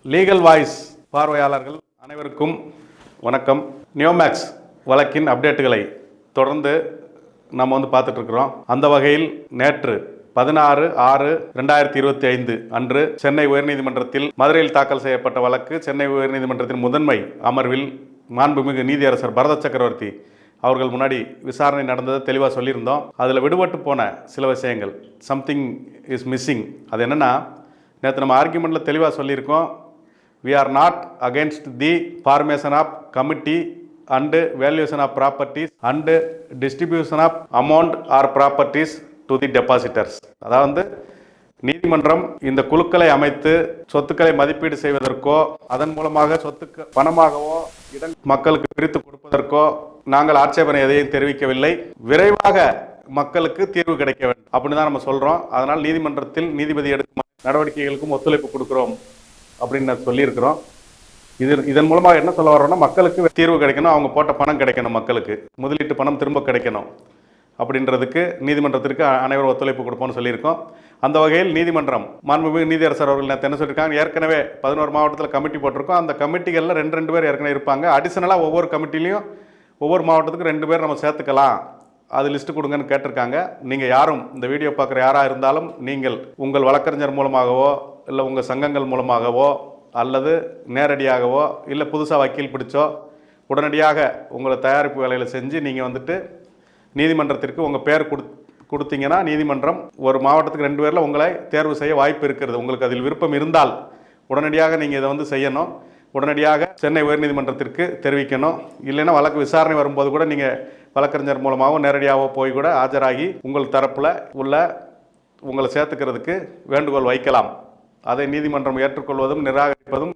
Legal voice பார்வையாளர்கள் அனைவருக்கும் வணக்கம். நியோமேக்ஸ் வழக்கின் அப்டேட்டுகளை தொடர்ந்து நம்ம பார்த்துட்டு இருக்கிறோம். அந்த வகையில் நேற்று 16/6/2025 அன்று சென்னை உயர்நீதிமன்றத்தில் மதுரையில் தாக்கல் செய்யப்பட்ட வழக்கு சென்னை உயர்நீதிமன்றத்தின் முதன்மை அமர்வில் மாண்புமிகு நீதியரசர் பரத சக்கரவர்த்தி அவர்கள் முன்னாடி விசாரணை நடந்ததை தெளிவாக சொல்லியிருந்தோம். அதில் விடுபட்டு போன சில விஷயங்கள், சம்திங் இஸ் மிஸ்ஸிங். அது என்னென்னா, நேற்று நம்ம ஆர்கியூமெண்ட்டில் தெளிவாக சொல்லியிருக்கோம். we are not against the formation of committee and valuation of properties and distribution of amount or properties to the depositors. அதாவது நீதிமன்றம் இந்த குழுக்களை அமைத்து சொத்துக்களை மதிப்பீடு செய்வதற்கோ அதன் மூலமாக சொத்துக்கு பணமாகவோ மக்களுக்கு பிரித்து கொடுப்பதற்கோ நாங்கள் ஆட்சேபனை எதையும் தெரிவிக்கவில்லை. விரைவாக மக்களுக்கு தீர்வு கிடைக்க வேண்டும் அப்படின்னு தான் நம்ம சொல்றோம். அதனால் நீதிமன்றத்தில் நீதிபதி எடுக்கும் நடவடிக்கைகளுக்கும் ஒத்துழைப்பு கொடுக்கிறோம் அப்படின்னு சொல்லியிருக்கிறோம். இதன் மூலமாக என்ன சொல்ல வர்றோம்னா, மக்களுக்கு தீர்வு கிடைக்கணும், அவங்க போட்ட பணம் கிடைக்கணும், மக்களுக்கு முதலீட்டு பணம் திரும்ப கிடைக்கணும் அப்படின்றதுக்கு நீதிமன்றத்திற்கு அனைவரும் ஒத்துழைப்பு கொடுப்போம்னு சொல்லியிருக்கோம். அந்த வகையில் நீதிமன்றம் மாண்புமிகு நீதியரசர் அவர்கள் நேற்று என்ன சொல்லியிருக்காங்க, ஏற்கனவே 11 மாவட்டத்தில் கமிட்டி போட்டிருக்கோம். அந்த கமிட்டிகளில் 2 பேர் ஏற்கனவே இருப்பாங்க. அடிஷனலாக ஒவ்வொரு கமிட்டிலையும் ஒவ்வொரு மாவட்டத்துக்கு 2 பேர் நம்ம சேர்த்துக்கலாம், அது லிஸ்ட்டு கொடுங்கன்னு கேட்டிருக்காங்க. நீங்கள் யாரும் இந்த வீடியோ பார்க்குற யாராக இருந்தாலும் நீங்கள் உங்கள் வழக்கறிஞர் மூலமாகவோ இல்லை உங்கள் சங்கங்கள் மூலமாகவோ அல்லது நேரடியாகவோ இல்லை புதுசாக வக்கீல் பிடிச்சோ உடனடியாக உங்களை தயாரிப்பு வேலையில் செஞ்சு நீங்கள் நீதிமன்றத்திற்கு உங்கள் பேர் கொடுத்தீங்கன்னா நீதிமன்றம் ஒரு மாவட்டத்துக்கு 2 பேரில் உங்களை தேர்வு செய்ய வாய்ப்பு இருக்கிறது. உங்களுக்கு அதில் விருப்பம் இருந்தால் உடனடியாக நீங்கள் இதை செய்யணும். உடனடியாக சென்னை உயர்நீதிமன்றத்திற்கு தெரிவிக்கணும். இல்லைன்னா வழக்கு விசாரணை வரும்போது கூட நீங்கள் வழக்கறிஞர் மூலமாகவும் நேரடியாகவோ போய் கூட ஆஜராகி உங்கள் தரப்பில் உங்களை சேர்த்துக்கிறதுக்கு வேண்டுகோள் வைக்கலாம். அதை நீதிமன்றம் ஏற்றுக்கொள்வதும் நிராகரிப்பதும்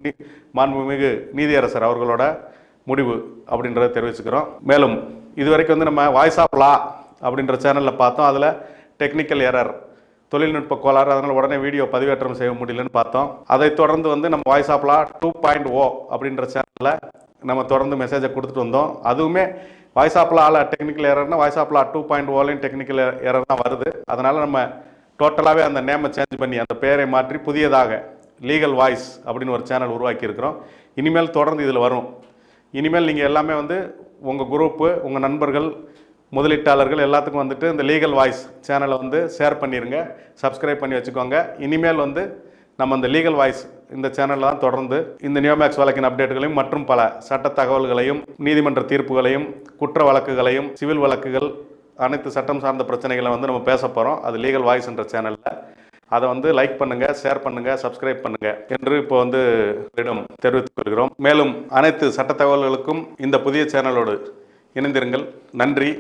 மாண்புமிகு நீதியரசர் அவர்களோட முடிவு அப்படின்றத தெரிவிச்சுக்கிறோம். மேலும் இதுவரைக்கும் நம்ம வாய்ஸ் ஆஃப் லா அப்படின்ற சேனலில் பார்த்தோம். அதில் டெக்னிக்கல் எரர், தொழில்நுட்ப கோளாறு, அதனால் உடனே வீடியோ பதிவேற்றம் செய்ய முடியலன்னு பார்த்தோம். அதை தொடர்ந்து நம்ம வாய்ஸ் ஆஃப் லா 2.0 அப்படின்ற சேனலில் நம்ம தொடர்ந்து மெசேஜை கொடுத்துட்டு வந்தோம். அதுவுமே வாய்ஸ் ஆஃப் லாவில் டெக்னிக்கல் எரர்னா வாய்ஸ் ஆஃப் லா 2.0லையும் டெக்னிக்கல் எரர் தான் வருது. அதனால் நம்ம டோட்டலாகவே அந்த நேமை சேஞ்ச் பண்ணி அந்த பெயரை மாற்றி புதியதாக லீகல் வாய்ஸ் அப்படின்னு ஒரு சேனல் உருவாக்கி இருக்கிறோம். இனிமேல் தொடர்ந்து இதில் வரும். இனிமேல் நீங்கள் எல்லாமே உங்கள் குரூப்பு, உங்கள் நண்பர்கள், முதலீட்டாளர்கள் எல்லாத்துக்கும் இந்த லீகல் வாய்ஸ் சேனலை ஷேர் பண்ணிடுங்க, சப்ஸ்கிரைப் பண்ணி வச்சுக்கோங்க. இனிமேல் நம்ம இந்த லீகல் வாய்ஸ் இந்த சேனலில் தான் தொடர்ந்து இந்த நியோமேக்ஸ் வழக்கின் அப்டேட்டுகளையும் மற்றும் பல சட்ட தகவல்களையும் நீதிமன்ற தீர்ப்புகளையும் குற்ற வழக்குகளையும் சிவில் வழக்குகள் அனைத்து சட்டம் சார்ந்த பிரச்சனைகளை நம்ம பேச போகிறோம். அது லீகல் வாய்ஸ் என்ற சேனலில். அதை லைக் பண்ணுங்கள், ஷேர் பண்ணுங்கள், சப்ஸ்கிரைப் பண்ணுங்கள் என்று இப்போ தெரிவித்துக் கொள்கிறோம். மேலும் அனைத்து சட்ட தகவல்களுக்கும் இந்த புதிய சேனலோடு இணைந்திருங்கள். நன்றி.